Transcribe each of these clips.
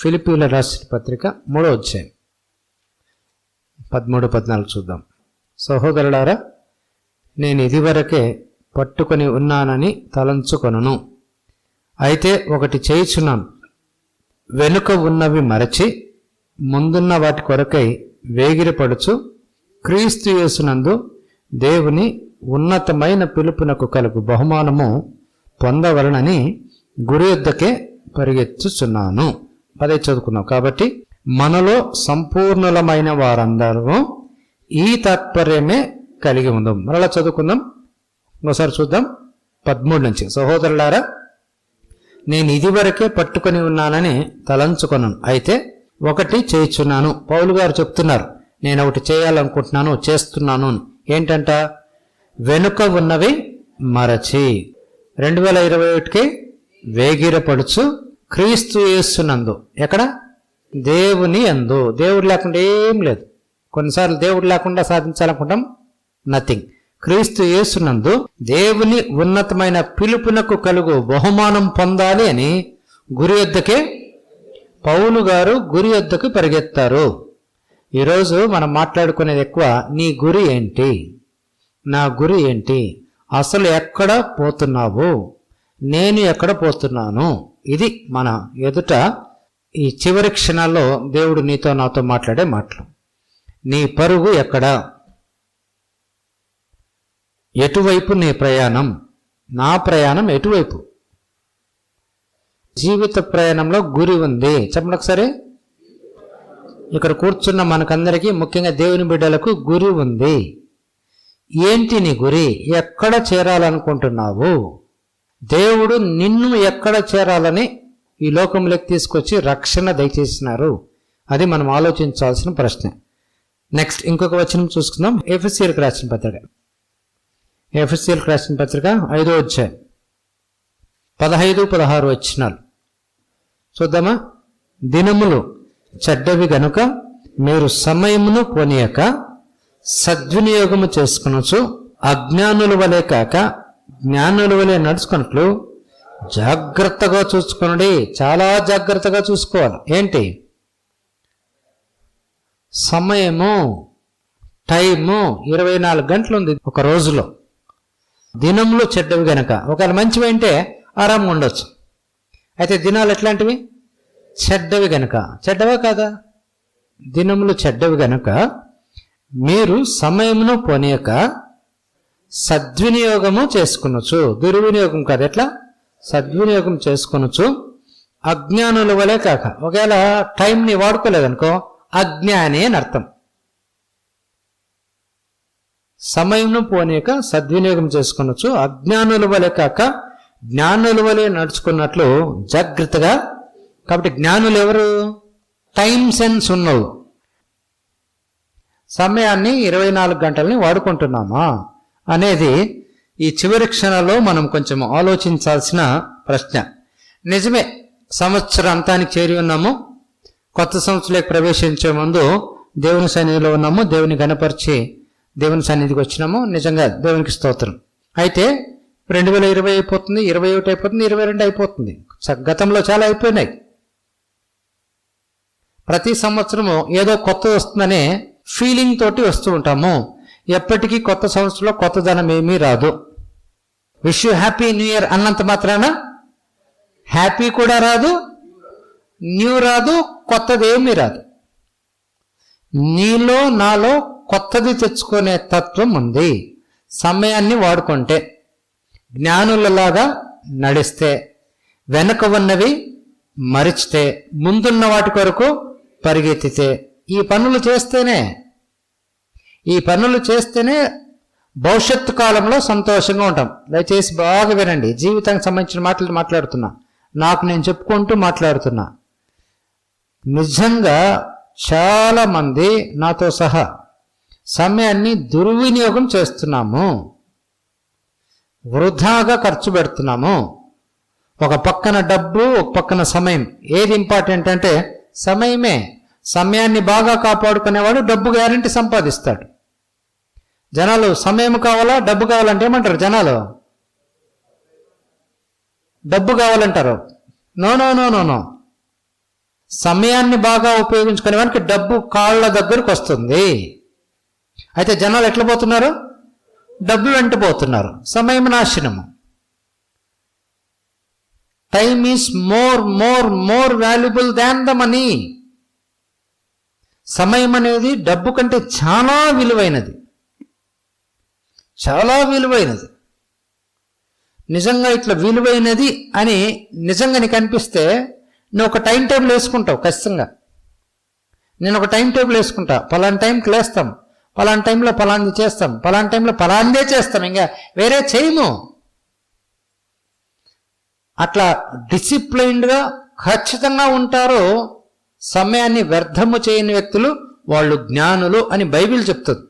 ఫిలిప్పీయుల రాసిన పత్రిక 3వ అధ్యాయం 13-14 చూద్దాం. సహోదరులారా, నేను ఇదివరకే పట్టుకొని ఉన్నానని తలంచుకొనును. అయితే ఒకటి చేయుచున్నాను, వెనుక ఉన్నవి మరచి ముందున్న వాటి కొరకై వేగిరపడుచు క్రీస్తు యేసునందు దేవుని ఉన్నతమైన పిలుపునకు కలుగు బహుమానము పొందవలనని గురి యొద్దకే పరిగెత్తుచున్నాను. 10 చదువుకున్నాం. కాబట్టి మనలో సంపూర్ణులమైన వారందరూ ఈ తాత్పర్యమే కలిగి ఉందాం. మరలా చదువుకుందాం, ఒకసారి చూద్దాం 13 నుంచి. సహోదరులారా, నేను ఇదివరకే పట్టుకొని ఉన్నానని తలంచుకొనను, అయితే ఒకటి చేయుచున్నాను. పౌలు గారు చెప్తున్నారు, నేను ఒకటి చేయాలనుకుంటున్నాను, చేస్తున్నాను. ఏంటంట? వెనుక ఉన్నవి మరచి 2021కి వేగిరపడుచు క్రీస్తు యేసునందు. ఎక్కడ? దేవుని యందు. దేవుడు లేకుండా ఏం లేదు. కొన్నిసార్లు దేవుడు లేకుండా సాధించాలనుకుంటాం, నథింగ్. క్రీస్తు యేసునందు దేవుని ఉన్నతమైన పిలుపునకు కలుగు బహుమానం పొందాలి అని గురి యొద్దకే పౌలు గారు గురి యొద్దకు పరిగెత్తారు. ఈరోజు మనం మాట్లాడుకునేది ఎక్కువ, నీ గురి ఏంటి, నా గురి ఏంటి, అసలు ఎక్కడ పోతున్నావు, నేను ఎక్కడ పోతున్నాను. ఇది మన ఎదుట ఈ చివరి క్షణాల్లో దేవుడు నీతో నాతో మాట్లాడే మాటలు. నీ పరుగు ఎక్కడ, ఎటువైపు నీ ప్రయాణం, నా ప్రయాణం ఎటువైపు. జీవిత ప్రయాణంలో గురి ఉంది. చెప్పండి ఒకసారి. ఇక్కడ కూర్చున్న మనకందరికీ, ముఖ్యంగా దేవుని బిడ్డలకు గురి ఉంది. ఏంటి నీ గురి? ఎక్కడ చేరాలనుకుంటున్నావు? దేవుడు నిన్ను ఎక్కడ చేరాలని ఈ లోకంలోకి తీసుకొచ్చి రక్షణ దయచేసినారు. అది మనం ఆలోచించాల్సిన ప్రశ్న. నెక్స్ట్ ఇంకొక వచనం చూసుకుందాం. ఎఫెసీయులకు రాసిన పత్రిక 5వ అధ్యాయం 15-16 వచనాలు చూద్దామా. దినములు చెడ్డవి గనుక మీరు సమయమును పోనీయక సద్వినియోగము చేసుకొనొచ్చు, అజ్ఞానుల వలె కాక జ్ఞానుల వలె నడుచుకున్నట్లు జాగ్రత్తగా చూసుకోండి. చాలా జాగ్రత్తగా చూసుకోవాలి. ఏంటి? సమయము, టైము. 24 గంటలు ఉంది ఒక రోజులో. దినములు చెడ్డవి గనక, ఒకవేళ మంచివి అంటే ఆరాంగా ఉండొచ్చు. అయితే దినాలు ఎట్లాంటివి? చెడ్డవి గనక. చెడ్డవా కాదా? దినములు చెడ్డవి గనక మీరు సమయమును పోనీయక సద్వినియోగము చేసుకొనొచ్చు. దుర్వినియోగం కాదు, ఎట్లా? సద్వినియోగం చేసుకొనొచ్చు. అజ్ఞానుల వలె కాక, ఒకవేళ టైంని వాడుకోలేదనుకో అజ్ఞాని అని అర్థం. సమయంను పోనీయక సద్వినియోగం చేసుకొనొచ్చు, అజ్ఞానుల వలె కాక జ్ఞానుల వలె నడుచుకున్నట్లు జాగ్రత్తగా. కాబట్టి జ్ఞానులు ఎవరు? టైం సెన్స్ ఉన్నవు. సమయాన్ని 24 గంటలని వాడుకుంటున్నామా అనేది ఈ చివరి క్షణాల్లో మనం కొంచెం ఆలోచించాల్సిన ప్రశ్న. నిజమే, సంవత్సర అంతానికి చేరి ఉన్నాము. కొత్త సంవత్సరంలోకి ప్రవేశించే ముందు దేవుని సన్నిధిలో ఉన్నాము, దేవుని గణపరిచి దేవుని సన్నిధికి వచ్చినాము. నిజంగా దేవునికి స్తోత్రం. అయితే 2020 అయిపోతుంది, 21 అయిపోతుంది, 22 అయిపోతుంది. గతంలో చాలా అయిపోయినాయి. ప్రతి సంవత్సరము ఏదో కొత్త వస్తుందనే ఫీలింగ్ తోటి వస్తూ ఉంటాము. ఎప్పటికీ కొత్త సంవత్సరంలో కొత్తదనం ఏమీ రాదు. Wish you happy new year అన్నంత మాత్రాన హ్యాపీ కూడా రాదు, న్యూ రాదు, కొత్తది ఏమీ రాదు. నీలో నాలో కొత్తది తెచ్చుకునే తత్వం ఉంది. సమయాన్ని వాడుకుంటే, జ్ఞానులలాగా నడిస్తే, వెనక ఉన్నవి మరిచితే, ముందున్న వాటి కొరకు పరిగెత్తితే, ఈ పనులు చేస్తేనే భవిష్యత్తు కాలంలో సంతోషంగా ఉంటాం. దయచేసి బాగా వినండి. జీవితానికి సంబంధించిన మాటలు మాట్లాడుతున్నా, నాకు నేను చెప్పుకుంటూ మాట్లాడుతున్నా. నిజంగా చాలా మంది నాతో సహా సమయాన్ని దుర్వినియోగం చేస్తున్నాము, వృధాగా ఖర్చు పెడుతున్నాము. ఒక పక్కన డబ్బు, ఒక పక్కన సమయం. ఏది ఇంపార్టెంట్ అంటే సమయమే. సమయాన్ని బాగా కాపాడుకునేవాడు డబ్బు గ్యారెంటీ సంపాదిస్తాడు. జనాలు సమయం కావాలా, డబ్బు కావాలంటే ఏమంటారు? జనాలు డబ్బు కావాలంటారు. No no no no no సమయాన్ని బాగా ఉపయోగించుకునే వారికి డబ్బు కాళ్ళ దగ్గరకు వస్తుంది. అయితే జనాలు ఎట్లా పోతున్నారు? డబ్బు వెంట పోతున్నారు. సమయం నాశనము. Time is more valuable than the money. సమయం అనేది డబ్బు కంటే చాలా విలువైనది, చాలా విలువైనది. నిజంగా ఇట్లా విలువైనది అని నిజంగా నీకు అనిపిస్తే నువ్వు ఒక టైం టేబుల్ వేసుకుంటావు. ఖచ్చితంగా నేను ఒక టైం టేబుల్ వేసుకుంటా. పలానా టైంకి లేస్తాం, పలానా టైంలో పలాంది చేస్తాం, పలానా టైంలో పలాందే చేస్తాం, ఇంకా వేరే చేయము. అట్లా డిసిప్లైన్డ్గా ఖచ్చితంగా ఉంటారో సమయాన్ని వ్యర్థము చేయని వ్యక్తులు వాళ్ళు జ్ఞానులు అని బైబిల్ చెప్తుంది.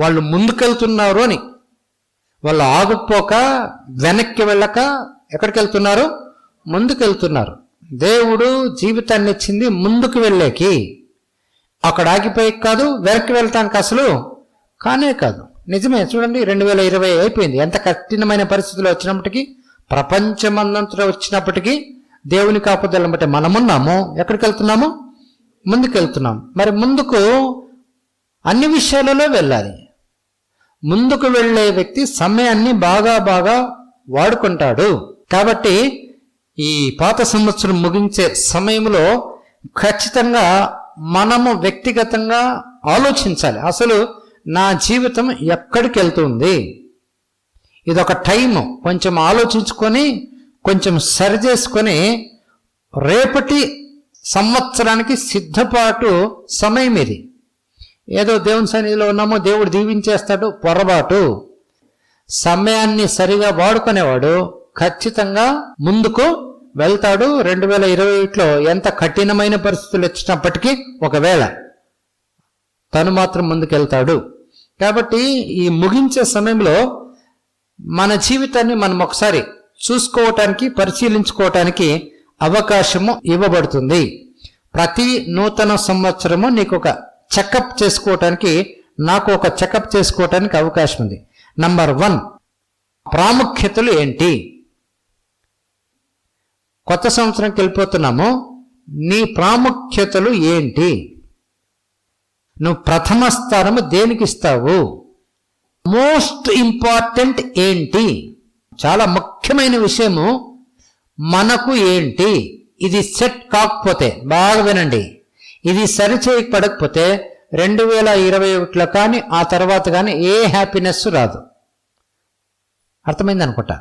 వాళ్ళు ముందుకెళ్తున్నారు అని. వాళ్ళు ఆగుపోక వెనక్కి వెళ్ళక ఎక్కడికి వెళ్తున్నారు? ముందుకెళ్తున్నారు. దేవుడు జీవితాన్ని ఇచ్చింది ముందుకు వెళ్ళేకి, అక్కడ ఆగిపోయి కాదు, వెనక్కి వెళ్ళటానికి అసలు కానే కాదు. నిజమే. చూడండి, 2020 అయిపోయింది. ఎంత కఠినమైన పరిస్థితులు వచ్చినప్పటికీ, ప్రపంచమంతా వచ్చినప్పటికీ దేవుని కాపుదలను బట్టి మనమున్నాము. ఎక్కడికి వెళ్తున్నాము? ముందుకు వెళ్తున్నాం. మరి ముందుకు అన్ని విషయాలలో వెళ్ళాలి. ముందుకు వెళ్ళే వ్యక్తి సమయాన్ని బాగా వాడుకుంటాడు. కాబట్టి ఈ పాత సంవత్సరం ముగించే సమయంలో ఖచ్చితంగా మనము వ్యక్తిగతంగా ఆలోచించాలి. అసలు నా జీవితం ఎక్కడికి వెళ్తుంది? ఇదొక టైము. కొంచెం ఆలోచించుకొని, కొంచెం సరి చేసుకొని, రేపటి సంవత్సరానికి సిద్ధపాటు సమయం ఇది. ఏదో దేవుని సన్నిధిలో ఉన్నామో దేవుడు దీవించేస్తాడు, పొరపాటు. సమయాన్ని సరిగా వాడుకునేవాడు ఖచ్చితంగా ముందుకు వెళ్తాడు. 2021లో ఎంత కఠినమైన పరిస్థితులు వచ్చినప్పటికీ ఒకవేళ తను మాత్రం ముందుకెళ్తాడు. కాబట్టి ఈ ముగించే సమయంలో మన జీవితాన్ని మనం ఒకసారి చూసుకోవటానికి, పరిశీలించుకోవటానికి అవకాశము ఇవ్వబడుతుంది. ప్రతి నూతన సంవత్సరము నీకు ఒక చెకప్ చేసుకోవటానికి, నాకు ఒక చెకప్ చేసుకోవటానికి అవకాశం ఉంది. నంబర్ 1, ప్రాముఖ్యతలు ఏంటి? కొత్త సంవత్సరంకి వెళ్ళిపోతున్నాము. నీ ప్రాముఖ్యతలు ఏంటి? నువ్వు ప్రథమ స్థానము దేనికి ఇస్తావు? మోస్ట్ ఇంపార్టెంట్ ఏంటి? చాలా ముఖ్యమైన విషయము మనకు ఏంటి? ఇది సెట్ కాకపోతే, బాగా వినండి, ఇది సరిచేయకపోతే 2021లో కానీ ఆ తర్వాత కానీ ఏ హ్యాపీనెస్ రాదు. అర్థమైంది అనుకుంటా.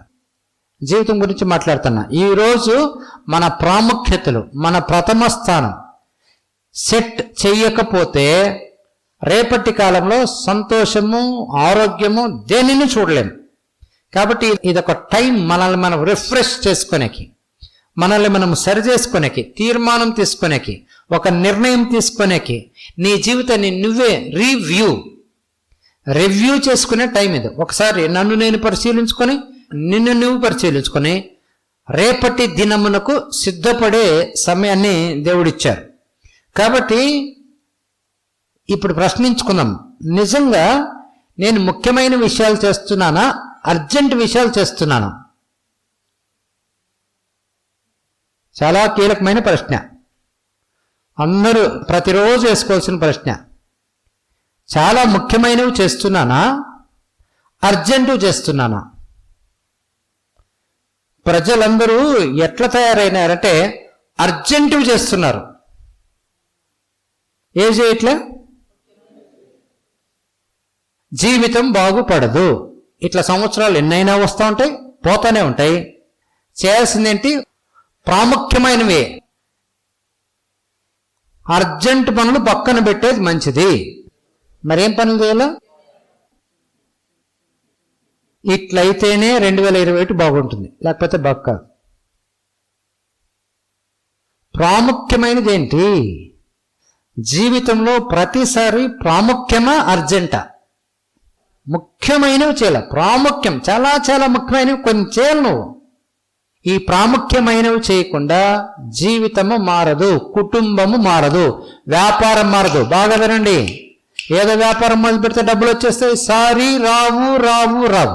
జీవితం గురించి మాట్లాడుతున్నా. ఈరోజు మన ప్రాముఖ్యతలు, మన ప్రథమ స్థానం సెట్ చెయ్యకపోతే రేపటి కాలంలో సంతోషము, ఆరోగ్యము దేనిని చూడలేము. కాబట్టి ఇదొక టైం మనల్ని మనం రిఫ్రెష్ చేసుకునేకి, మనల్ని మనం సరి చేసుకునేకి, తీర్మానం తీసుకునేకి, ఒక నిర్ణయం తీసుకునేకి, నీ జీవితాన్ని నువ్వే రివ్యూ చేసుకునే టైం ఇది. ఒకసారి నన్ను నేను పరిశీలించుకొని, నిన్ను నువ్వు పరిశీలించుకొని, రేపటి దినమునకు సిద్ధపడే సమయాన్ని దేవుడిచ్చారు. కాబట్టి ఇప్పుడు ప్రశ్నించుకుందాం, నిజంగా నేను ముఖ్యమైన విషయాలు చేస్తున్నానా, అర్జెంట్ విషయాలు చేస్తున్నానా? చాలా కీలకమైన ప్రశ్న. అందరూ ప్రతిరోజు వేసుకోవాల్సిన ప్రశ్న. చాలా ముఖ్యమైనవి చేస్తున్నానా, అర్జెంటు చేస్తున్నానా? ప్రజలందరూ ఎట్లా తయారైనారంటే అర్జెంటువి చేస్తున్నారు. ఏం చేయట్లే? జీవితం బాగుపడదు. ఇట్లా సంవత్సరాలు ఎన్నైనా వస్తూ ఉంటాయి, పోతానే ఉంటాయి. చేయాల్సిందేంటి? ప్రాముఖ్యమైనవి, అర్జెంట్ పనులు పక్కన పెట్టేది మంచిది. మరేం పనులు చేయాలా? ఇట్లయితేనే 2021 బాగుంటుంది, లేకపోతే బాగా. ప్రాముఖ్యమైనది ఏంటి? జీవితంలో ప్రతిసారి ప్రాముఖ్యమా, అర్జెంటా? ముఖ్యమైనవి చేయాలి. ప్రాముఖ్యం, చాలా చాలా ముఖ్యమైనవి కొన్ని చేయాలి నువ్వు. ఈ ప్రాముఖ్యమైనవి చేయకుండా జీవితము మారదు, కుటుంబము మారదు, వ్యాపారం మారదు. బాగా వినండి, ఏదో వ్యాపారం మొదలు పెడితే డబ్బులు వచ్చేస్తాయి, సారీ రావు.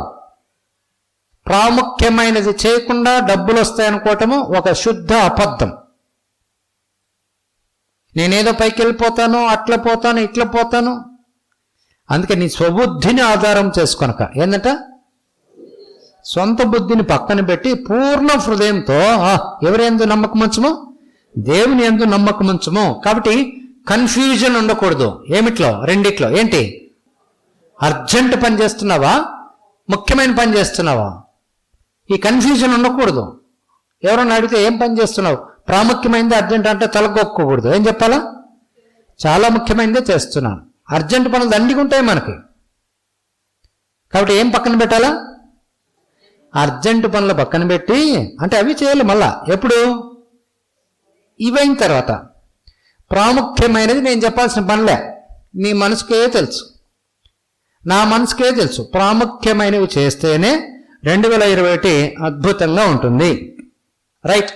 ప్రాముఖ్యమైనది చేయకుండా డబ్బులు వస్తాయనుకోవటము ఒక శుద్ధ అబద్ధం. నేనేదో పైకి వెళ్ళిపోతాను, అట్లా పోతాను, ఇట్లా పోతాను. అందుకే నీ స్వబుద్ధిని ఆధారం చేసుకొనక, ఏంటంట, సొంత బుద్ధిని పక్కన పెట్టి పూర్ణ హృదయంతో ఎవరి యందు నమ్మకం ఉంచము, దేవుని యందు నమ్మకం ఉంచము. కాబట్టి కన్ఫ్యూజన్ ఉండకూడదు. ఏమిట్లో? రెండిట్లో. ఏంటి? అర్జెంట్ పని చేస్తున్నావా, ముఖ్యమైన పని చేస్తున్నావా? ఈ కన్ఫ్యూజన్ ఉండకూడదు. ఎవరన్నా అడిగితే ఏం పని చేస్తున్నావు, ప్రాముఖ్యమైనది అర్జెంట్ అంటే తలగొక్కకూడదు. ఏం చెప్పాలా? చాలా ముఖ్యమైనదే చేస్తున్నాను. అర్జెంట్ పనులు దండిగా ఉంటాయి మనకి. కాబట్టి ఏం పక్కన పెట్టాలా? అర్జెంట్ పనులు పక్కన పెట్టి, అంటే అవి చేయాలి మళ్ళా. ఎప్పుడు? ఇవైన తర్వాత. ప్రాముఖ్యమైనది నేను చెప్పాల్సిన పనిలే, నీ మనసుకే తెలుసు, నా మనసుకే తెలుసు. ప్రాముఖ్యమైనవి చేస్తేనే 2021 అద్భుతంగా ఉంటుంది. రైట్,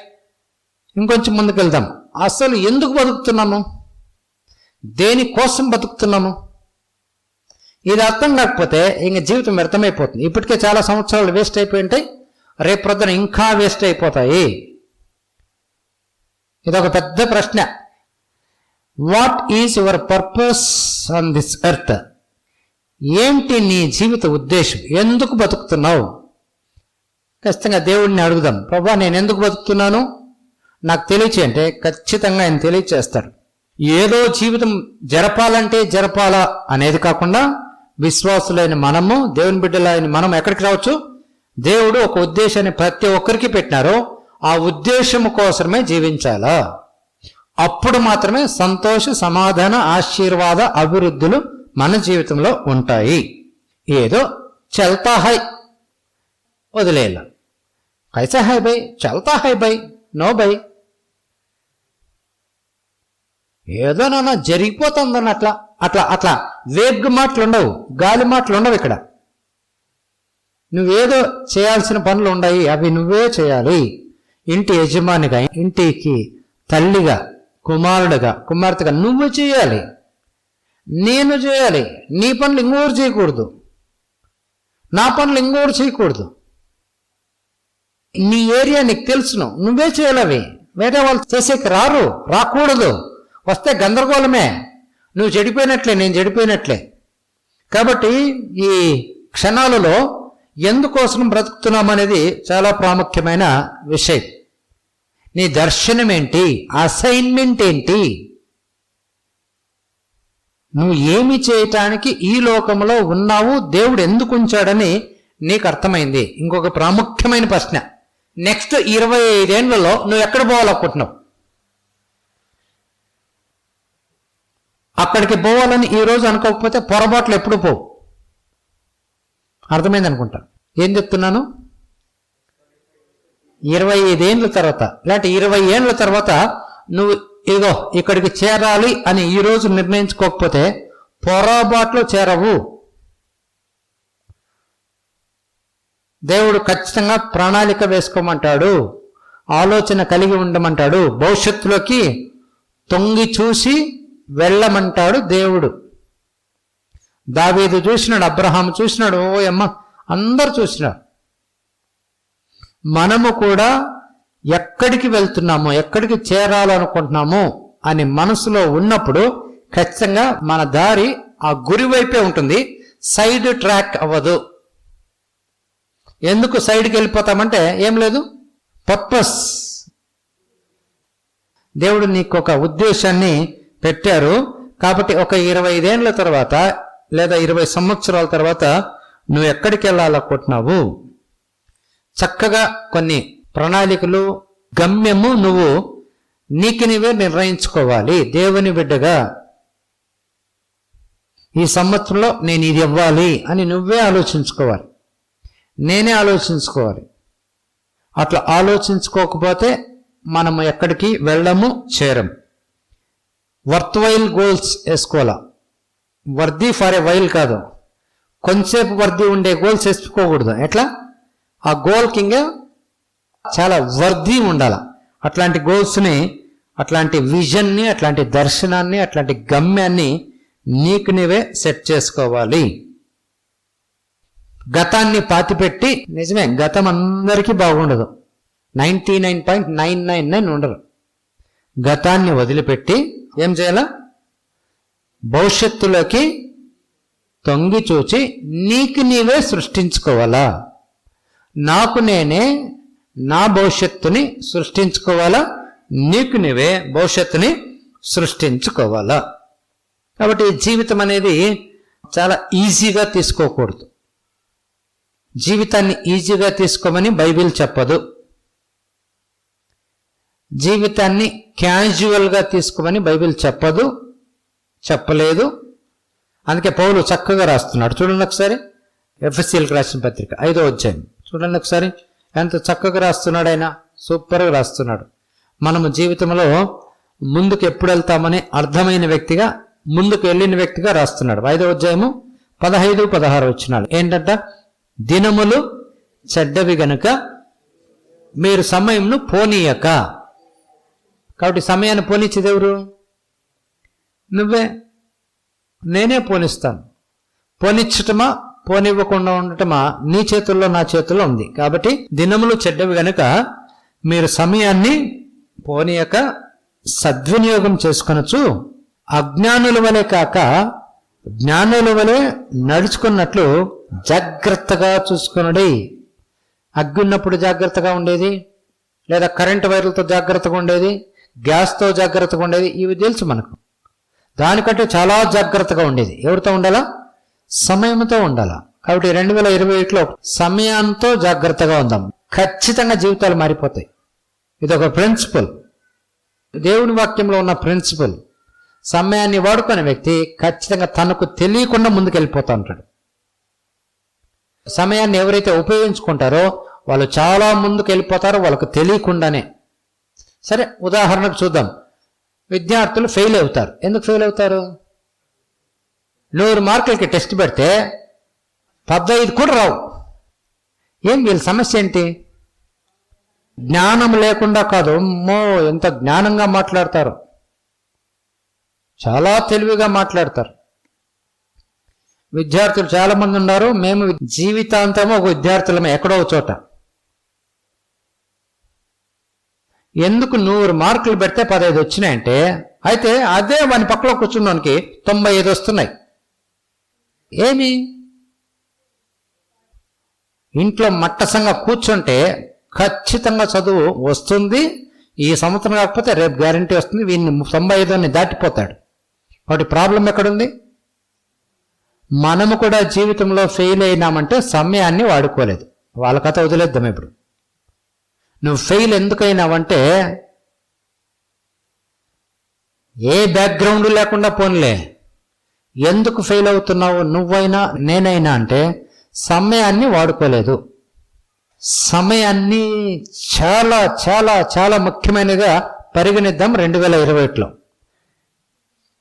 ఇంకొంచెం ముందుకు వెళ్దాం. అసలు ఎందుకు బతుకుతున్నాము, దేనికోసం బతుకుతున్నాము, ఇది అర్థం కాకపోతే ఇంక జీవితం వ్యర్థమైపోతుంది. ఇప్పటికే చాలా సంవత్సరాలు వేస్ట్ అయిపోయి ఉంటాయి, రేపు ప్రొద్దున ఇంకా వేస్ట్ అయిపోతాయి. ఇదొక పెద్ద ప్రశ్న. What is your purpose on this earth? ఏంటి నీ జీవిత ఉద్దేశం? ఎందుకు బతుకుతున్నావు? ఖచ్చితంగా దేవుడిని అడుగుదాం, ప్రభా నేను ఎందుకు బతుకుతున్నాను నాకు తెలియచే అంటే ఖచ్చితంగా ఆయన తెలియచేస్తాడు. ఏదో జీవితం జరపాలంటే జరపాలా అనేది కాకుండా, విశ్వాసులైన మనము, దేవుని బిడ్డలైన మనం ఎక్కడికి రావచ్చు? దేవుడు ఒక ఉద్దేశాన్ని ప్రతి ఒక్కరికి పెట్టినారో ఆ ఉద్దేశము కోసమే జీవించాలా. అప్పుడు మాత్రమే సంతోష, సమాధాన, ఆశీర్వాద, అభివృద్ధులు మన జీవితంలో ఉంటాయి. ఏదో చల్తా హై వదిలేయాల. కైసా హై బై, చల్తా హై బై, నో బై. ఏదో నాన్న జరిగిపోతుందని అట్లా అట్లా అట్లా వేగ్ మాటలు ఉండవు, గాలి మాటలు ఉండవు. ఇక్కడ నువ్వేదో చేయాల్సిన పనులు ఉన్నాయి, అవి నువ్వే చేయాలి. ఇంటి యజమానిగా, ఇంటికి తల్లిగా, కుమారుడుగా, కుమార్తెగా నువ్వు చేయాలి, నేను చేయాలి. నీ పనులు ఇంకోరు చేయకూడదు, నా పనులు ఇంకోరు చేయకూడదు. నీ ఏరియా నీకు తెలుసును, నువ్వే చేయాలి. అవి వేరే వాళ్ళు చేసేకి రాకూడదు. వస్తే గందరగోళమే, నువ్వు చెడిపోయినట్లే, నేను చెడిపోయినట్లే. కాబట్టి ఈ క్షణాలలో ఎందుకోసం బ్రతుకుతున్నాం అనేది చాలా ప్రాముఖ్యమైన విషయం. నీ దర్శనం ఏంటి, అసైన్మెంట్ ఏంటి, నువ్వు ఏమి చేయటానికి ఈ లోకంలో ఉన్నావు, దేవుడు ఎందుకు ఉంచాడని నీకు అర్థమైంది. ఇంకొక ప్రాముఖ్యమైన ప్రశ్న, నెక్స్ట్ 25 ఏళ్లలో నువ్వు ఎక్కడ పోవాలనుకుంటున్నావు? అక్కడికి పోవాలని ఈరోజు అనుకోకపోతే పొరపాట్లు ఎప్పుడు పోవు. అర్థమైంది అనుకుంటా ఏం చెప్తున్నాను. 25 ఏళ్ళ తర్వాత, లేదంటే 20 ఏళ్ళ తర్వాత నువ్వు ఇదిగో ఇక్కడికి చేరాలి అని ఈరోజు నిర్ణయించుకోకపోతే పొరపాట్లు చేరవు. దేవుడు ఖచ్చితంగా ప్రణాళిక వేసుకోమంటాడు, ఆలోచన కలిగి ఉండమంటాడు, భవిష్యత్తులోకి తొంగి చూసి వెళ్ళమంటాడు దేవుడు. దావీదు చూసినాడు, అబ్రహాం చూసినాడు, ఓ అమ్మ అందరు చూసినాడు. మనము కూడా ఎక్కడికి వెళ్తున్నామో, ఎక్కడికి చేరాలనుకుంటున్నామో అని మనసులో ఉన్నప్పుడు ఖచ్చితంగా మన దారి ఆ గురి వైపే ఉంటుంది, సైడ్ ట్రాక్ అవ్వదు. ఎందుకు సైడ్కి వెళ్ళిపోతామంటే ఏం లేదు, పర్పస్. దేవుడు నీకు ఒక ఉద్దేశాన్ని పెట్టారు. కాబట్టి ఒక 25 ఏళ్ళ తర్వాత లేదా 20 సంవత్సరాల తర్వాత నువ్వు ఎక్కడికి వెళ్ళాలనుకుంటున్నావు, చక్కగా కొన్ని ప్రణాళికలు, గమ్యము నువ్వు నీకు నీవే నిర్ణయించుకోవాలి. దేవుని బిడ్డగా ఈ సంవత్సరంలో నేను ఇది ఇవ్వాలి అని నువ్వే ఆలోచించుకోవాలి, నేనే ఆలోచించుకోవాలి. అట్లా ఆలోచించుకోకపోతే మనము ఎక్కడికి వెళ్ళము, చేరం. వర్త్ వైల్ గోల్స్ వేసుకోవాలా, వర్ది ఫర్ ఏ వైల్ కాదు. కొంచెంసేపు వర్ది ఉండే గోల్స్ వేసుకోకూడదు. ఎట్లా? ఆ గోల్ కింద చాలా వర్ది ఉండాల. అట్లాంటి గోల్స్ని, అట్లాంటి విజన్ని, అట్లాంటి దర్శనాన్ని, అట్లాంటి గమ్యాన్ని నీకు నీవే సెట్ చేసుకోవాలి. గతాన్ని పాతిపెట్టి, నిజమే గతం అందరికీ బాగుండదు, 99.999 ఉండరు. గతాన్ని వదిలిపెట్టి ఏం చేయాలా? భవిష్యత్తులోకి తొంగి చూచి నీకు నీవే సృష్టించుకోవాలా. నాకు నేనే నా భవిష్యత్తుని సృష్టించుకోవాలా, నీకు నీవే భవిష్యత్తుని సృష్టించుకోవాలా. కాబట్టి జీవితం అనేది చాలా ఈజీగా తీసుకోకూడదు. జీవితాన్ని ఈజీగా తీసుకోమని బైబిల్ చెప్పదు. జీవితాన్ని క్యాజువల్గా తీసుకోమని బైబిల్ చెప్పదు, చెప్పలేదు. అందుకే పౌలు చక్కగా రాస్తున్నాడు. చూడండి ఒకసారి ఎఫెసీయులకు రాసిన పత్రిక 5వ అధ్యాయం చూడండి ఒకసారి. ఎంత చక్కగా రాస్తున్నాడు ఆయన, సూపర్గా రాస్తున్నాడు. మనము జీవితంలో ముందుకు ఎప్పుడు వెళ్తామని అర్థమైన వ్యక్తిగా, ముందుకు వెళ్ళిన వ్యక్తిగా రాస్తున్నాడు. 5వ అధ్యాయము 15, 16 వచనాలు ఏంటంట? దినములు చెడ్డవి గనుక మీరు సమయంను పోనీయక. కాబట్టి సమయాన్ని పోనిచ్చేది ఎవరు? నువ్వే. నేనే పోనిస్తాను. పోనిచ్చటమా పోనివ్వకుండా ఉండటమా నీ చేతుల్లో నా చేతుల్లో ఉంది. కాబట్టి దినములు చెడ్డవి గనుక మీరు సమయాన్ని పోనీయక సద్వినియోగం చేసుకొనొచ్చు, అజ్ఞానుల వలె కాక జ్ఞానుల వలె నడుచుకున్నట్లు జాగ్రత్తగా చూసుకునడి. అగ్గి ఉన్నప్పుడు జాగ్రత్తగా ఉండేది, లేదా కరెంటు వైర్లతో జాగ్రత్తగా ఉండేది, గ్యాస్తో జాగ్రత్తగా ఉండేది, ఇవి తెలుసు మనకు. దానికంటే చాలా జాగ్రత్తగా ఉండేది ఎవరితో ఉండాలా? సమయంతో ఉండాలా. కాబట్టి 2021లో సమయంతో జాగ్రత్తగా ఉందాం. ఖచ్చితంగా జీవితాలు మారిపోతాయి. ఇది ఒక ప్రిన్సిపల్, దేవుని వాక్యంలో ఉన్న ప్రిన్సిపల్. సమయాన్ని వాడుకునే వ్యక్తి ఖచ్చితంగా తనకు తెలియకుండా ముందుకు వెళ్ళిపోతూ ఉంటాడు. సమయాన్ని ఎవరైతే ఉపయోగించుకుంటారో వాళ్ళు చాలా ముందుకు వెళ్ళిపోతారో వాళ్ళకు తెలియకుండానే. సరే, ఉదాహరణకు చూద్దాం. విద్యార్థులు ఫెయిల్ అవుతారు. ఎందుకు ఫెయిల్ అవుతారు? 100 మార్కులకి టెస్ట్ పెడితే 15 కూడా రావు. ఏం వీళ్ళ సమస్య ఏంటి? జ్ఞానం లేకుండా కాదు. అమ్మో, ఎంత జ్ఞానంగా మాట్లాడతారు, చాలా తెలివిగా మాట్లాడతారు. విద్యార్థులు చాలా మంది ఉన్నారు. మేము జీవితాంతము ఒక విద్యార్థులమే ఎక్కడో చోట. ఎందుకు 100 మార్కులు పెడితే 15 వచ్చినాయంటే, అయితే అదే వాని పక్కలో కూర్చున్నానికి 95 వస్తున్నాయి. ఏమి? ఇంట్లో మట్టసంగా కూర్చుంటే ఖచ్చితంగా చదువు వస్తుంది. ఈ సంవత్సరం కాకపోతే రేపు గ్యారంటీ వస్తుంది. వీడిని 95ని దాటిపోతాడు. కాబట్టి ప్రాబ్లం ఎక్కడుంది? మనము కూడా జీవితంలో ఫెయిల్ అయినామంటే సమయాన్ని వాడుకోలేదు. వాళ్ళ కథ వదిలేద్దాం. ఇప్పుడు నువ్వు ఫెయిల్ ఎందుకైనావంటే, ఏ బ్యాక్గ్రౌండ్ లేకుండా పోన్లే, ఎందుకు ఫెయిల్ అవుతున్నావు నువ్వైనా నేనైనా అంటే సమయాన్ని వాడుకోలేదు. సమయాన్ని చాలా చాలా చాలా ముఖ్యమైనదిగా పరిగణిద్దాం 2021లో.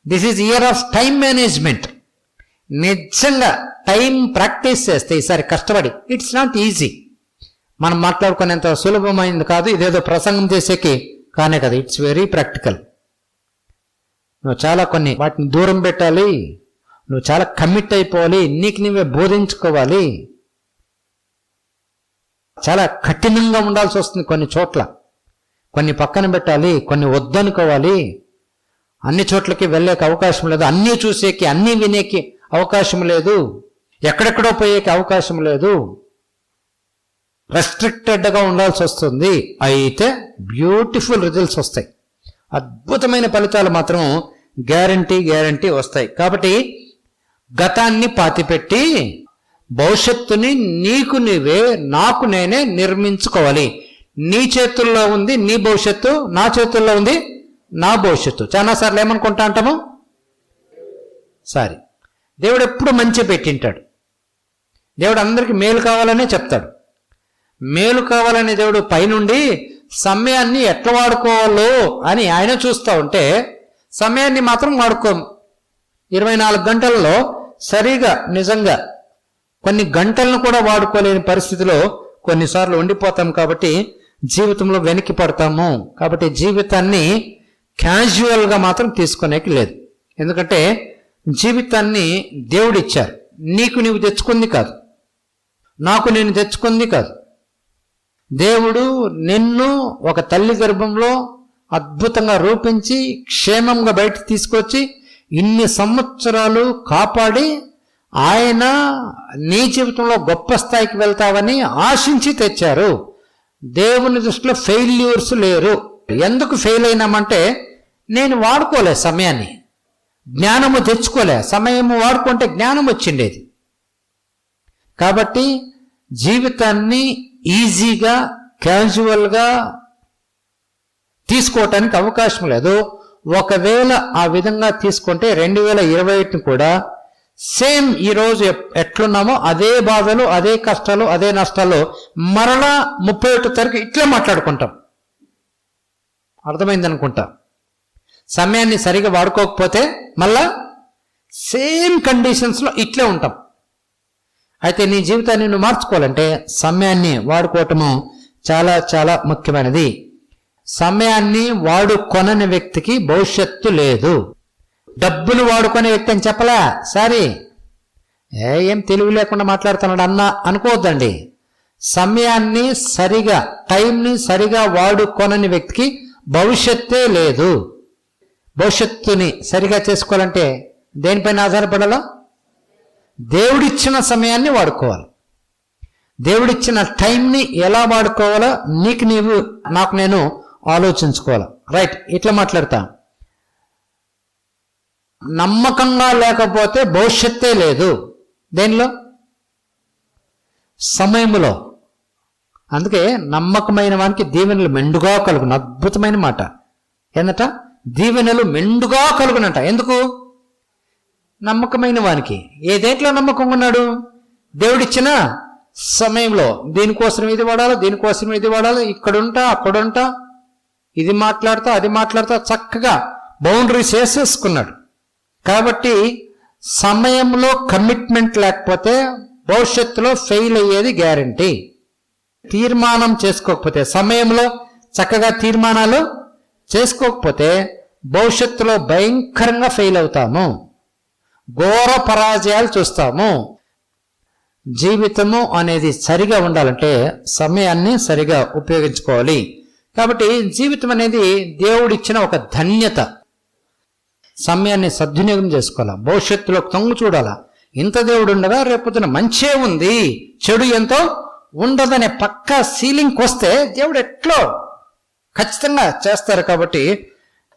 This is year of time management. నిజంగా టైం ప్రాక్టీస్ చేస్తే ఈసారి కష్టపడి, ఇట్స్ నాట్ ఈజీ. మనం మాట్లాడుకునేంత సులభమైంది కాదు. ఇదేదో ప్రసంగం చేసేకి కానే కదా. It's very practical. నువ్వు చాలా కొన్ని వాటిని దూరం పెట్టాలి. నువ్వు చాలా కమిట్ అయిపోవాలి. నీకు నువ్వే బోధించుకోవాలి. చాలా కఠినంగా ఉండాల్సి వస్తుంది కొన్ని చోట్ల. కొన్ని పక్కన పెట్టాలి, కొన్ని వద్దనుకోవాలి. అన్ని చోట్లకి వెళ్ళేకి అవకాశం లేదు. అన్నీ చూసేకి, అన్నీ వినేకి అవకాశం లేదు. ఎక్కడెక్కడో పోయేకి అవకాశం లేదు. రెస్ట్రిక్టెడ్గా ఉండాల్సి వస్తుంది. అయితే బ్యూటిఫుల్ రిజల్ట్స్ వస్తాయి. అద్భుతమైన ఫలితాలు మాత్రం గ్యారంటీ వస్తాయి. కాబట్టి గతాన్ని పాతిపెట్టి భవిష్యత్తుని నీకు నీవే, నాకు నేనే నిర్మించుకోవాలి. నీ చేతుల్లో ఉంది నీ భవిష్యత్తు, నా చేతుల్లో ఉంది నా భవిష్యత్తు. చాలాసార్లు ఏమనుకుంటా అంటాము, సారీ, దేవుడు ఎప్పుడు మంచి పెట్టింటాడు. దేవుడు అందరికీ మేలు కావాలనే చెప్తాడు. మేలు కావాలనే దేవుడు పైనుండి సమయాన్ని ఎట్లా వాడుకోవాలో అని ఆయన చూస్తూ ఉంటే సమయాన్ని మాత్రం వాడుకోము. 24 గంటల్లో సరిగా నిజంగా కొన్ని గంటలను కూడా వాడుకోలేని పరిస్థితిలో కొన్నిసార్లు ఉండిపోతాం. కాబట్టి జీవితంలో వెనక్కి పడతాము. కాబట్టి జీవితాన్ని క్యాజువల్గా మాత్రం తీసుకునేకి లేదు. ఎందుకంటే జీవితాన్ని దేవుడిచ్చారు. నీకు నీవు తెచ్చుకుంది కాదు, నాకు నేను తెచ్చుకుంది కాదు. దేవుడు నిన్ను ఒక తల్లి గర్భంలో అద్భుతంగా రూపించి క్షేమంగా బయట తీసుకొచ్చి ఇన్ని సంవత్సరాలు కాపాడి ఆయన నీ జీవితంలో గొప్ప స్థాయికి వెళ్తావని ఆశించి తెచ్చారు. దేవుని దృష్టిలో ఫెయిల్యూర్స్ లేరు. ఎందుకు ఫెయిల్ అయినామంటే నేను వాడుకోలే సమయాన్ని, జ్ఞానము తెచ్చుకోలే. సమయము వాడుకుంటే జ్ఞానం వచ్చిండేది. కాబట్టి జీవితాన్ని ఈజీగా క్యాజువల్గా తీసుకోవటానికి అవకాశం లేదు. ఒకవేళ ఆ విధంగా తీసుకుంటే 2021 కూడా సేమ్ ఈరోజు ఎట్లున్నామో అదే బాధలు, అదే కష్టాలు, అదే నష్టాలు మరలా 31 తారీఖు ఇట్లే మాట్లాడుకుంటాం. అర్థమైంది అనుకుంటా. సమయాన్ని సరిగా వాడుకోకపోతే మళ్ళా సేమ్ కండిషన్స్లో ఇట్లే ఉంటాం. అయితే నీ జీవితాన్ని నువ్వు మార్చుకోవాలంటే సమయాన్ని వాడుకోవటము చాలా చాలా ముఖ్యమైనది. సమయాన్ని వాడుకొనని వ్యక్తికి భవిష్యత్తు లేదు. డబ్బులు వాడుకునే వ్యక్తి అని చెప్పలా. సారీ, ఏం తెలివి లేకుండా మాట్లాడుతున్నాడు అన్న అనుకోవద్దండి. సమయాన్ని సరిగా, టైంని సరిగా వాడుకొనని వ్యక్తికి భవిష్యత్తే లేదు. భవిష్యత్తుని సరిగా చేసుకోవాలంటే దేనిపైన ఆధారపడాలా? దేవుడిచ్చిన సమయాన్ని వాడుకోవాలి. దేవుడిచ్చిన టైంని ఎలా వాడుకోవాలో నీకు నీవు, నాకు నేను ఆలోచించుకోవాలి. రైట్, ఇట్లా మాట్లాడతా. నమ్మకంగా లేకపోతే భవిష్యత్తే లేదు. దేనిలో? సమయంలో. అందుకే నమ్మకమైన వానికి దీవెనలు మెండుగా కలుగును. అద్భుతమైన మాట ఏందట? దీవెనలు మెండుగా కలుగునంట. ఎందుకు? నమ్మకమైన వానికి. ఏ దేంట్లో నమ్మకంగా ఉన్నాడు? దేవుడిచ్చిన సమయంలో. దీనికోసం ఇది వాడాలి, దీనికోసం ఇది వాడాలి, ఇక్కడుంటా అక్కడుంటా, ఇది మాట్లాడతా అది మాట్లాడతా, చక్కగా బౌండరీస్ వేసేసుకున్నాడు. కాబట్టి సమయంలో కమిట్మెంట్ లేకపోతే భవిష్యత్తులో ఫెయిల్ అయ్యేది గ్యారంటీ. తీర్మానం చేసుకోకపోతే, సమయంలో చక్కగా తీర్మానాలు చేసుకోకపోతే భవిష్యత్తులో భయంకరంగా ఫెయిల్ అవుతాము, ఘోర పరాజయాలు చూస్తాము. జీవితము అనేది సరిగా ఉండాలంటే సమయాన్ని సరిగా ఉపయోగించుకోవాలి. కాబట్టి జీవితం అనేది దేవుడిచ్చిన ఒక ధన్యత. సమయాన్ని సద్వినియోగం చేసుకోవాలా, భవిష్యత్తులో తొంగు చూడాలా. ఇంత దేవుడు ఉండగా రేపొద్దున మంచే ఉంది, చెడు ఎంతో ఉండదనే పక్కా సీలింగ్కి వస్తే దేవుడు ఎట్లో ఖచ్చితంగా చేస్తారు. కాబట్టి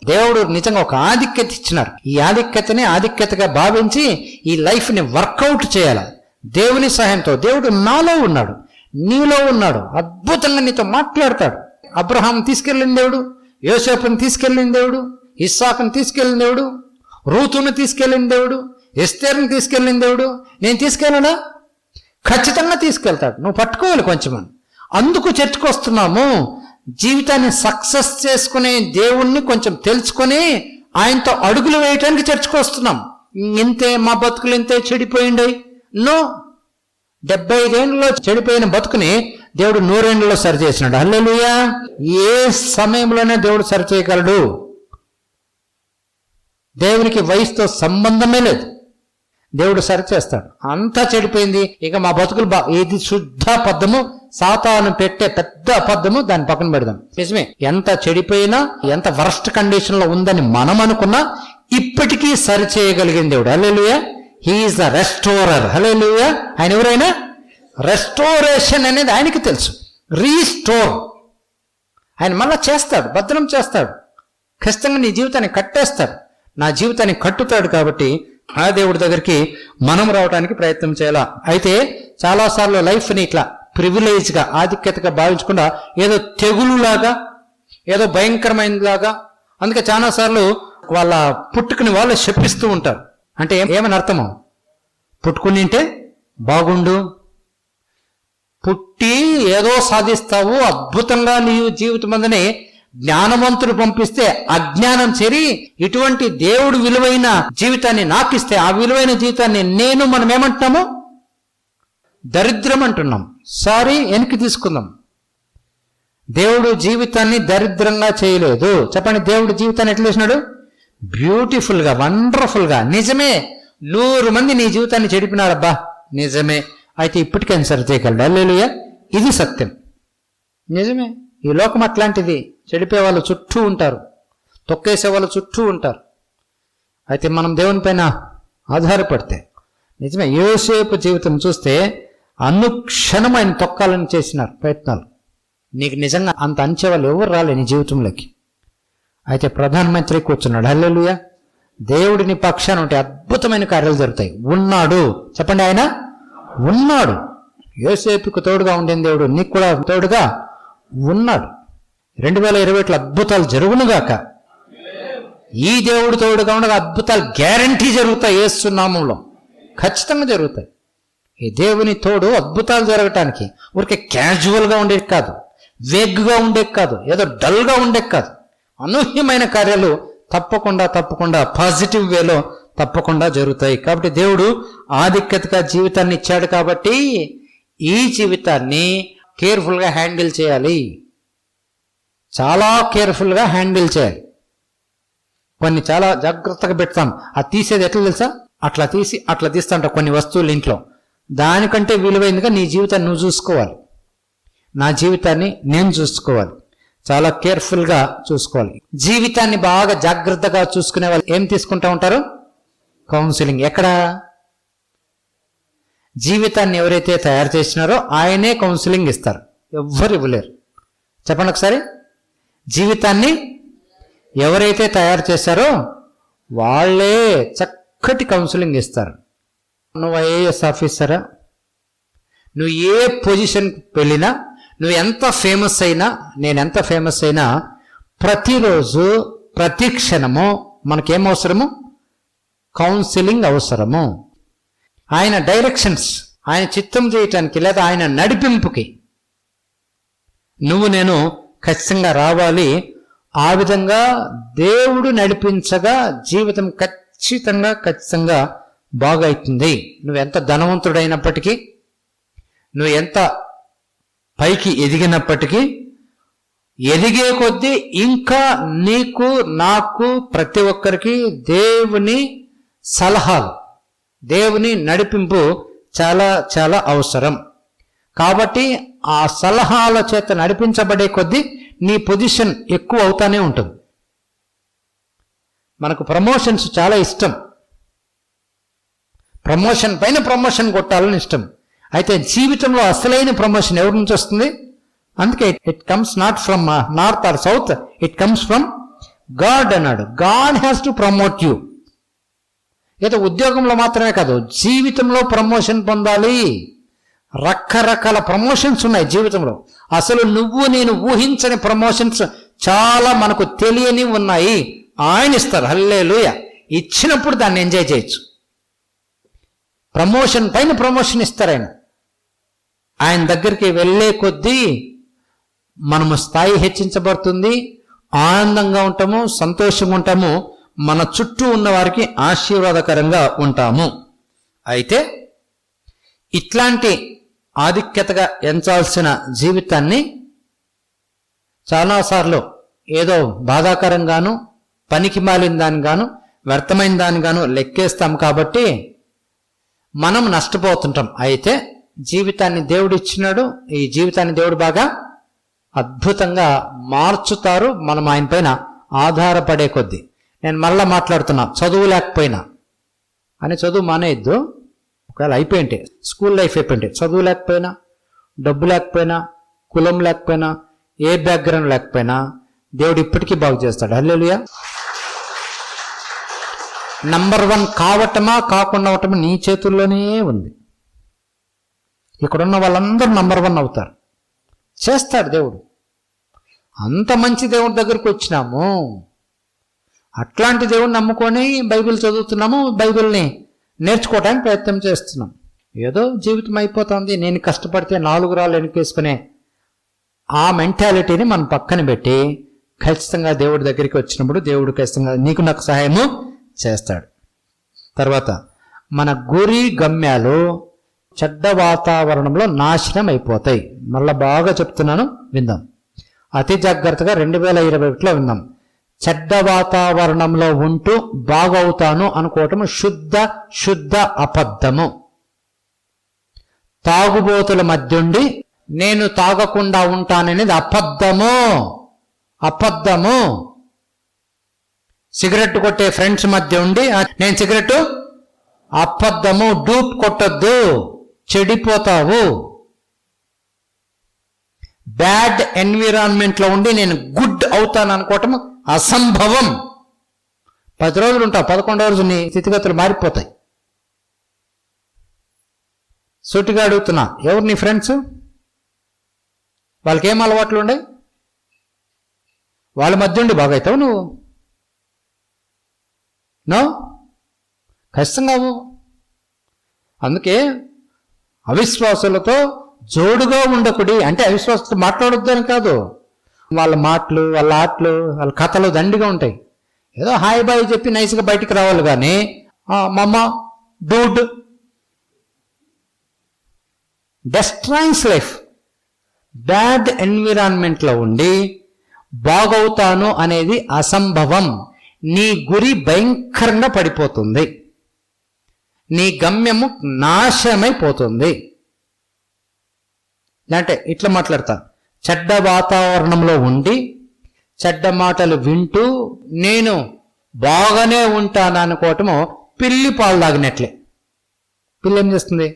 దేవుడు నిజంగా ఒక ఆధిక్యత ఇచ్చినారు. ఈ ఆధిక్యతని ఆధిక్యతగా భావించి ఈ లైఫ్ని వర్కౌట్ చేయాలి. దేవుని సహాయంతో. దేవుడు నాలో ఉన్నాడు, నీలో ఉన్నాడు, అద్భుతంగా నీతో మాట్లాడతాడు. అబ్రహాం తీసుకెళ్ళిన దేవుడు, యోసేపుని తీసుకెళ్ళిన దేవుడు, ఇస్సాకుని తీసుకెళ్ళిన దేవుడు, రూతుని తీసుకెళ్ళిన దేవుడు, ఎస్తేర్ని తీసుకెళ్ళిన దేవుడు. నేను తీసుకెళ్ళడా? ఖచ్చితంగా తీసుకెళ్తాడు. నువ్వు పట్టుకోవాలి కొంచెం. అందుకు చర్చకు వస్తున్నాము. జీవితాన్ని సక్సెస్ చేసుకునే దేవుణ్ణి కొంచెం తెలుసుకొని ఆయనతో అడుగులు వేయటానికి చర్చకు వస్తున్నాం. ఇంతే మా బతుకులు ఇంతే చెడిపోయిండే. నో, 75 ఏళ్ళలో చెడిపోయిన బతుకుని దేవుడు 100 ఏళ్ళలో సరి చేసినాడు. హల్లెలూయా. ఏ సమయంలోనే దేవుడు సరి చేయగలడు. దేవునికి వయసుతో సంబంధమే లేదు. దేవుడు సరి చేస్తాడు. అంతా చెడిపోయింది, ఇక మా బతుకులు ఇది శుద్ధ అబద్ధము, సాతాను పెట్టే పెద్ద అబద్ధము, దాన్ని పక్కన పెడదాం. నిజమే, ఎంత చెడిపోయినా, ఎంత వరస్ట్ కండిషన్ లో ఉందని మనం అనుకున్నా ఇప్పటికీ సరి చేయగలిగిన దేవుడు. Hallelujah. He is the restorer. Hallelujah. ఆయన ఎవరైనా రెస్టోరేషన్ అనేది ఆయనకి తెలుసు. రీస్టోర్ ఆయన మళ్ళా చేస్తాడు, భద్రం చేస్తాడు. ఖచ్చితంగా నీ జీవితాన్ని కట్టేస్తాడు, నా జీవితాన్ని కట్టుతాడు. కాబట్టి ఆ దేవుడి దగ్గరికి మనం రావడానికి ప్రయత్నం చేయాలా. అయితే చాలాసార్లు లైఫ్ని ఇట్లా ప్రివిలేజ్గా, ఆధిక్యతగా భావించకుండా ఏదో తెగులులాగా, ఏదో భయంకరమైనలాగా, అందుకే చాలాసార్లు వాళ్ళ పుట్టుకుని వాళ్ళు శపిస్తూ ఉంటారు. అంటే ఏమని అర్థము? పుట్టుకుని ఉంటే బాగుండు, పుట్టి ఏదో సాధిస్తావు, అద్భుతంగా నీ జీవితం అందని జ్ఞానవంతుడు పంపిస్తే అజ్ఞానం చేరి ఇటువంటి దేవుడు విలువైన జీవితాన్ని నాకిస్తే ఆ విలువైన జీవితాన్ని మనం ఏమంటున్నాము? దరిద్రం అంటున్నాం. సారీ, వెనక్కి తీసుకుందాం. దేవుడు జీవితాన్ని దరిద్రంగా చేయలేదు. చెప్పండి, దేవుడు జీవితాన్ని ఎట్లా చేసినాడు? బ్యూటిఫుల్గా, వండర్ఫుల్గా. నిజమే, 100 మంది నీ జీవితాన్ని చెడిపినారబ్బా, నిజమే. అయితే ఇప్పటికైనా సరి చేయగలడు. హల్లెలూయా. ఇది సత్యం, నిజమే. ఈ లోకం అట్లాంటిది. చెడిపే వాళ్ళు చుట్టూ ఉంటారు, తొక్కేసే వాళ్ళు చుట్టూ ఉంటారు. అయితే మనం దేవుని పైన ఆధారపడితే నిజమే. యోసేపు జీవితం చూస్తే అనుక్షణం ఆయన తొక్కాలని చేసినారు ప్రయత్నాలు. నీకు నిజంగా అంత అంచేవాళ్ళు ఎవరు రాలే నీ జీవితంలోకి. అయితే ప్రధానమంత్రి కూర్చున్నాడు. హల్లెలూయా. దేవుడిని పక్షాన ఉంటే అద్భుతమైన కార్యాలు జరుగుతాయి. ఉన్నాడు, చెప్పండి. ఆయన ఉన్నాడు. యోసేపుకు తోడుగా ఉండిన దేవుడు నీకు కూడా తోడుగా ఉన్నాడు. 2021 అద్భుతాలు జరుగునుగాక. ఈ దేవుడు తోడుగా ఉండగా అద్భుతాలు గ్యారంటీ జరుగుతాయి. యేసు నామములో ఖచ్చితంగా జరుగుతాయి. ఈ దేవుని తోడు అద్భుతాలు జరగటానికి ఊరికే క్యాజువల్గా ఉండేది కాదు, వేగ్గా ఉండేది కాదు, ఏదో డల్గా ఉండేది కాదు. అనూహ్యమైన కార్యాలు తప్పకుండా పాజిటివ్ వేలో తప్పకుండా జరుగుతాయి. కాబట్టి దేవుడు ఆధిక్యతగా జీవితాన్ని ఇచ్చాడు. కాబట్టి ఈ జీవితాన్ని కేర్ఫుల్గా హ్యాండిల్ చేయాలి, చాలా కేర్ఫుల్గా హ్యాండిల్ చేయాలి. కొన్ని చాలా జాగ్రత్తగా పెడతాం. అది తీసేది ఎట్లా తెలుసా? అట్లా తీస్తాంట కొన్ని వస్తువులు ఇంట్లో. దానికంటే విలువైనదిగా నీ జీవితాన్ని నువ్వు చూసుకోవాలి, నా జీవితాన్ని నేను చూసుకోవాలి, చాలా కేర్ఫుల్గా చూసుకోవాలి. జీవితాన్ని బాగా జాగ్రత్తగా చూసుకునే వాళ్ళు ఏం తీసుకుంటా ఉంటారు? కౌన్సిలింగ్. ఎక్కడ? జీవితాన్ని ఎవరైతే తయారు చేసినారో ఆయనే కౌన్సిలింగ్ ఇస్తారు, ఎవ్వరు ఇవ్వలేరు. చెప్పండి ఒకసారి. జీవితాన్ని ఎవరైతే తయారు చేశారో వాళ్ళే చక్కటి కౌన్సిలింగ్ ఇస్తారు. నువ్వు ఐఏఎస్ ఆఫీసరా, నువ్వు ఏ పొజిషన్కి వెళ్ళినా, నువ్వు ఎంత ఫేమస్ అయినా, నేను ఎంత ఫేమస్ అయినా, ప్రతిరోజు ప్రతి క్షణము మనకేం అవసరము? కౌన్సిలింగ్ అవసరము. ఆయన డైరెక్షన్స్, ఆయన చిత్తం చేయటానికి లేదా ఆయన నడిపింపుకి నేను ఖచ్చితంగా రావాలి. ఆ విధంగా దేవుడు నడిపించగా జీవితం ఖచ్చితంగా బాగా అవుతుంది. నువ్వెంత ధనవంతుడైనప్పటికీ, నువ్వు ఎంత పైకి ఎదిగినప్పటికీ, ఎదిగే కొద్దీ ఇంకా నీకు, నాకు, ప్రతి ఒక్కరికి దేవుని సలహాలు, దేవుని నడిపింపు చాలా అవసరం. కాబట్టి ఆ సలహాల చేత నడిపించబడే కొద్దీ నీ పొజిషన్ ఎక్కువ అవుతానే ఉంటుంది. మనకు ప్రమోషన్స్ చాలా ఇష్టం, ప్రమోషన్ పైన ప్రమోషన్ కొట్టాలని ఇష్టం. అయితే జీవితంలో అసలైన ప్రమోషన్ ఎవరి నుంచి వస్తుంది? అందుకే it comes not from north or south, it comes from God అన్నాడు. God has to promote you. ఏదో ఉద్యోగంలో మాత్రమే కాదు, జీవితంలో ప్రమోషన్ పొందాలి. రకరకాల ప్రమోషన్స్ ఉన్నాయి జీవితంలో. అసలు నేను ఊహించని ప్రమోషన్స్ చాలా మనకు తెలియని ఉన్నాయి. ఆయన ఇస్తారు. హల్లెలూయా. ఇచ్చినప్పుడు దాన్ని ఎంజాయ్ చేయొచ్చు. ప్రమోషన్ పైన ప్రమోషన్ ఇస్తారు ఆయన. ఆయన దగ్గరికి వెళ్ళే కొద్దీ మనము స్థాయి హెచ్చించబడుతుంది, ఆనందంగా ఉంటాము, సంతోషంగా ఉంటాము, మన చుట్టూ ఉన్న వారికి ఆశీర్వాదకరంగా ఉంటాము. అయితే ఇట్లాంటి ఆధిక్యతగా ఎంచాల్సిన జీవితాన్ని చాలాసార్లు ఏదో బాధాకరంగాను, పనికి మాలిన దానిగాను, వ్యర్థమైన దానిగాను లెక్కేస్తాం. కాబట్టి మనం నష్టపోతుంటాం. అయితే జీవితాన్ని దేవుడు ఇచ్చినాడు. ఈ జీవితాన్ని దేవుడు బాగా అద్భుతంగా మార్చుతారు మనం ఆయన పైన ఆధారపడే కొద్దీ. నేను మళ్ళా మాట్లాడుతున్నా, చదువు లేకపోయినా అని చదువు మానేయద్దు. ఒకవేళ అయిపోయింటే, స్కూల్ లైఫ్ అయిపోయింటే, చదువు లేకపోయినా, డబ్బు లేకపోయినా, కులం లేకపోయినా, ఏ బ్యాక్గ్రౌండ్ లేకపోయినా దేవుడు ఇప్పటికీ బాగు చేస్తాడు. హల్లెలూయా. నంబర్ 1 కావటమా కాకుండా అవటమా నీ చేతుల్లోనే ఉంది. ఇక్కడున్న వాళ్ళందరూ నంబర్ 1 అవుతారు. చేస్తాడు దేవుడు. అంత మంచి దేవుడి దగ్గరికి వచ్చినాము, అట్లాంటి దేవుడిని నమ్ముకొని బైబిల్ చదువుతున్నాము, బైబిల్ని నేర్చుకోవడానికి ప్రయత్నం చేస్తున్నాం. ఏదో జీవితం అయిపోతుంది, నేను కష్టపడితే 4 రాళ్ళు వెనకేసుకునే ఆ మెంటాలిటీని మనం పక్కన పెట్టి ఖచ్చితంగా దేవుడి దగ్గరికి వచ్చినప్పుడు దేవుడు ఖచ్చితంగా నీకు నాకు సహాయము చేస్తాడు. తర్వాత మన గురి గమ్యాలు చెడ్డ వాతావరణంలో నాశనం అయిపోతాయి. మళ్ళా బాగా చెప్తున్నాను, విందాం అతి జాగ్రత్తగా. 2021లో విందాం. చెడ్డ వాతావరణంలో ఉంటూ బాగవుతాను అనుకోవటం శుద్ధ అబద్ధము. తాగుబోతుల మధ్యుండి నేను తాగకుండా ఉంటాననేది అబద్ధము. అబద్ధము. సిగరెట్ కొట్టే ఫ్రెండ్స్ మధ్య ఉండి నేను సిగరెట్ అబద్ధము, డూప్ కొట్టద్దు, చెడిపోతావు. బ్యాడ్ ఎన్విరాన్మెంట్ లో ఉండి నేను గుడ్ అవుతాను అనుకోవటం అసంభవం. 10 రోజులు ఉంటావు, 11వ రోజు నీ స్థితిగతులు మారిపోతాయి. సూటిగా అడుగుతున్నా, ఎవరు నీ ఫ్రెండ్స్? వాళ్ళకి ఏం అలవాట్లు ఉండే? వాళ్ళ మధ్య ఉండి బాగవుతావు నువ్వు? నో, ఖచ్చితంగా. అందుకే అవిశ్వాసులతో జోడుగా ఉండకుడి అంటే అవిశ్వాసంతో మాట్లాడొద్దు అని కాదు. వాళ్ళ మాటలు, వాళ్ళ ఆటలు, వాళ్ళ కథలు దండిగా ఉంటాయి. ఏదో హాయ్ బాయ్ చెప్పి నైస్గా బయటికి రావాలి కానీ మమ్మ డూడ్ డెస్ట్రాయిస్ లైఫ్. బ్యాడ్ ఎన్విరాన్మెంట్లో ఉండి బాగవుతాను అనేది అసంభవం. నీ గురి భయంకరంగా పడిపోతుంది, నీ గమ్యము నాశనమైపోతుంది. అంటే ఇట్లా మాట్లాడతా, చెడ్డ వాతావరణంలో ఉండి చెడ్డ మాటలు వింటూ నేను బాగానే ఉంటాను అనుకోవటము పిల్లి పాలు తాగినట్లే. పిల్లి ఏం చేస్తుంది?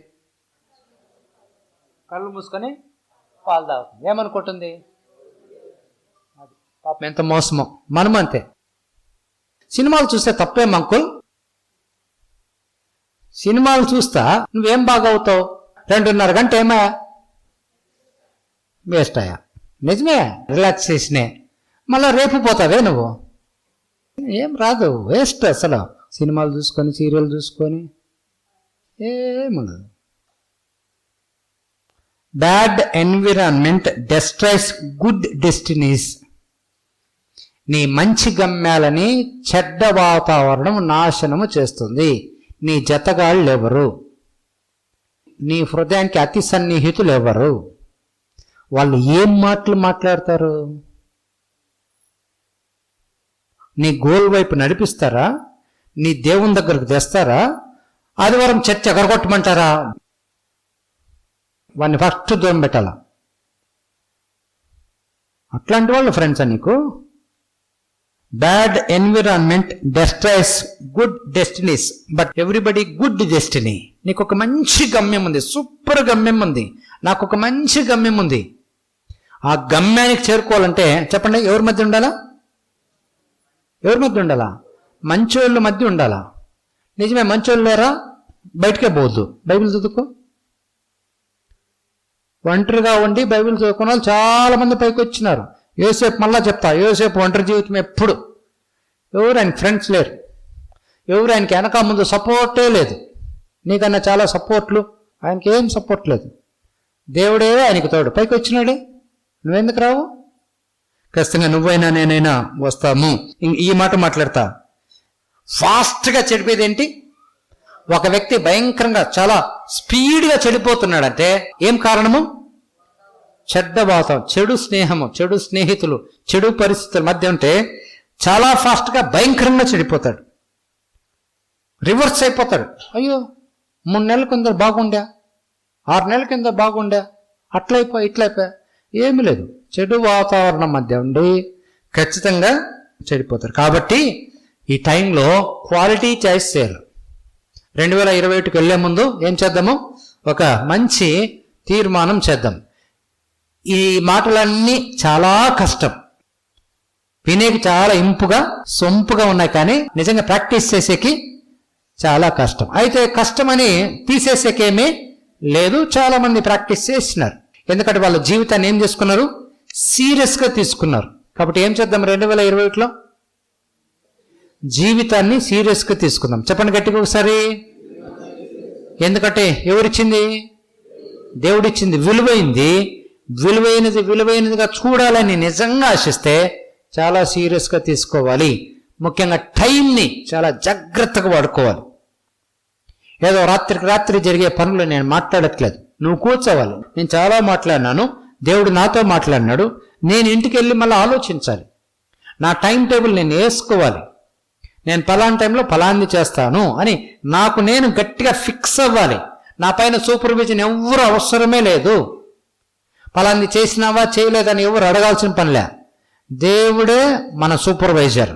కళ్ళు మూసుకొని పాలు తాగుతుంది. ఏమనుకుంటుంది? అది పాపం ఎంత మోసమో. మనం అంతే. సినిమాలు చూస్తే తప్పేం అంకుల్? సినిమాలు చూస్తా నువ్వేం బాగవుతావు? 2.5 గంట ఏమా వేస్ట్ అయ్యా. నిజమే, రిలాక్సేషనే. మళ్ళీ రేపు పోతావే నువ్వు, ఏం రాదు, వేస్ట్ అసలు. సినిమాలు చూసుకొని సీరియల్ చూసుకొని ఏముండదు. Bad environment destroys good Destiny's. నీ మంచి గమ్యాలని చెడ్డ వాతావరణం నాశనము చేస్తుంది. నీ జతగాళ్ళు ఎవరు? నీ హృదయానికి అతి సన్నిహితులు ఎవరు? వాళ్ళు ఏం మాటలు మాట్లాడతారు? నీ గోల్ వైపు నడిపిస్తారా? నీ దేవుని దగ్గరకు తెస్తారా? ఆదివారం చర్చ ఎగరగొట్టమంటారా? వాడిని ఫస్ట్ దూరం పెట్టాలా. అట్లాంటి వాళ్ళు ఫ్రెండ్సా నీకు? Bad environment destroys good Destiny's but everybody good destiny. నీకు ఒక మంచి గమ్యం ఉంది, సూపర్ గమ్యం ఉంది. నాకు ఒక మంచి గమ్యం ఉంది. ఆ గమ్యానికి చేరుకోవాలంటే చెప్పండి, ఎవరి మధ్య ఉండాలా? ఎవరి మధ్య ఉండాలా? మంచోళ్ళ మధ్య ఉండాలా. నిజమే, మంచోళ్ళు లేరా? బయటకే పోవద్దు. బైబిల్ చదువుకో. ఒంటరిగా ఉండి బైబిల్ చదువుకున్న వాళ్ళు చాలా మంది పైకి వచ్చినారు. యోసేపు, మళ్ళా చెప్తా, యోసేపు ఒంటరి జీవితం ఎప్పుడు. ఎవరు ఆయన ఫ్రెండ్స్ లేరు, ఎవరు ఆయనకి వెనక ముందు సపోర్టే లేదు. నీకన్నా చాలా సపోర్ట్లు, ఆయనకి ఏం సపోర్ట్ లేదు. దేవుడే ఆయనకి తోడు, పైకి వచ్చినాడే. నువ్వెందుకు రావు? ఖచ్చితంగా నువ్వైనా నేనైనా వస్తాము. ఈ మాట మాట్లాడతా. ఫాస్ట్గా చెడిపోయేది ఏంటి? ఒక వ్యక్తి భయంకరంగా చాలా స్పీడ్గా చెడిపోతున్నాడంటే ఏం కారణము? చెడ్డ వాతావరణం, చెడు స్నేహము, చెడు స్నేహితులు, చెడు పరిస్థితుల మధ్య ఉంటే చాలా ఫాస్ట్గా భయంకరంగా చెడిపోతాడు, రివర్స్ అయిపోతాడు. అయ్యో 3 నెలల కింద బాగుండా, 6 నెలల కింద బాగుండా, అట్లయిపోయా ఇట్లయిపోయా. ఏమీ లేదు, చెడు వాతావరణం మధ్య ఉండి ఖచ్చితంగా చెడిపోతారు. కాబట్టి ఈ టైంలో క్వాలిటీ చాయిస్ చేయాలి. 2021కి వెళ్ళే ముందు ఏం చేద్దాము? ఒక మంచి తీర్మానం చేద్దాం. ఈ మాటలన్నీ చాలా కష్టం, వినేకి చాలా ఇంపుగా సొంపుగా ఉన్నాయి, కానీ నిజంగా ప్రాక్టీస్ చేసేకి చాలా కష్టం. అయితే కష్టమని తీసేసేకేమీ లేదు. చాలా మంది ప్రాక్టీస్ చేస్తున్నారు, ఎందుకంటే వాళ్ళ జీవితాన్ని ఏం చేసుకున్నారు? సీరియస్గా తీసుకున్నారు. కాబట్టి ఏం చేద్దాం? 2021లో జీవితాన్ని సీరియస్గా తీసుకుందాం. చెప్పండి గట్టిగా ఒకసారి. ఎందుకంటే ఎవరిచ్చింది? దేవుడిచ్చింది. విలువైంది, విలువైనదిగా చూడాలని నిజంగా ఆశిస్తే చాలా సీరియస్గా తీసుకోవాలి. ముఖ్యంగా టైంని చాలా జాగ్రత్తగా వాడుకోవాలి. ఏదో రాత్రికి రాత్రి జరిగే పనులు నేను మాట్లాడట్లేదు, నువ్వు కూర్చోవాలి. నేను చాలా మాట్లాడినాను, దేవుడు నాతో మాట్లాడినాడు. నేను ఇంటికి వెళ్ళి మళ్ళీ ఆలోచించాలి. నా టైం టేబుల్ నేను వేసుకోవాలి. నేను పలానా టైంలో పలాన్ని చేస్తాను అని నాకు నేను గట్టిగా ఫిక్స్ అవ్వాలి. నా పైన సూపర్విజన్ ఎవరు అవసరమే లేదు. పలాన్ని చేసినావా చేయలేదని ఎవరు అడగాల్సిన పనిలే. దేవుడే మన సూపర్వైజర్,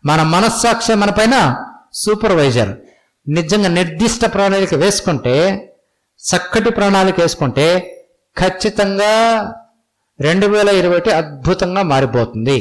మన మనస్సాక్షి మన పైన సూపర్వైజర్. నిజంగా నిర్దిష్ట ప్రణాళిక వేసుకుంటే, చక్కటి ప్రణాళిక వేసుకుంటే ఖచ్చితంగా 2021 అద్భుతంగా మారిపోతుంది.